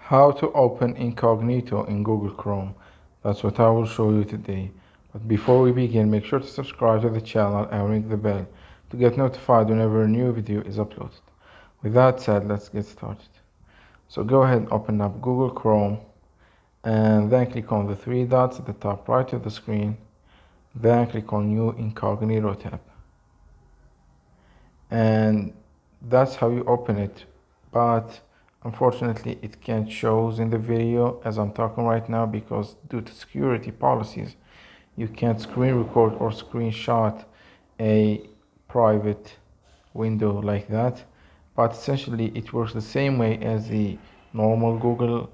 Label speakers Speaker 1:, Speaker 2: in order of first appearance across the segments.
Speaker 1: How to open Incognito in Google Chrome. That's what I will show you today. But before we begin, make sure to subscribe to the channel and ring the bell to get notified whenever a new video is uploaded. With that said, let's get started. So go ahead and open up Google Chrome and then click on the three dots at the top right of the screen. Then click on New Incognito tab. And that's how you open it. But unfortunately, it can't show in the video as I'm talking right now because due to security policies, you can't screen record or screenshot a private window like that. But essentially, it works the same way as the normal Google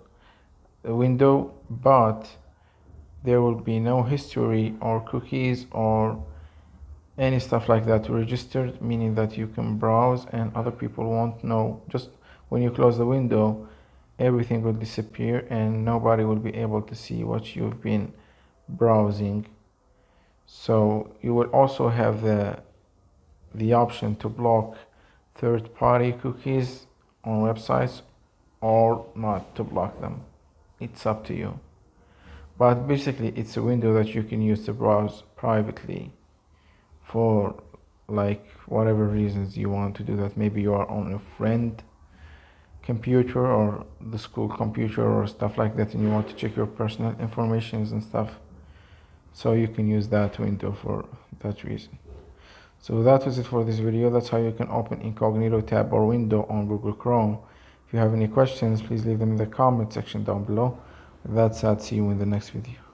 Speaker 1: window, but there will be no history or cookies or any stuff like that registered, meaning that you can browse and other people won't know. Just when you close the window, everything will disappear and nobody will be able to see what you've been browsing. So you will also have the option to block third-party cookies on websites or not to block them. It's up to you. But basically, it's a window that you can use to browse privately for like whatever reasons you want to do that. Maybe you are on a friend computer or the school computer or stuff like that, and you want to check your personal informations and stuff, so you can use that window for that reason. So that was it for this video. That's how you can open Incognito tab or window on Google Chrome. If you have any questions, please leave them in the comment section down below. With that said, see you in the next video.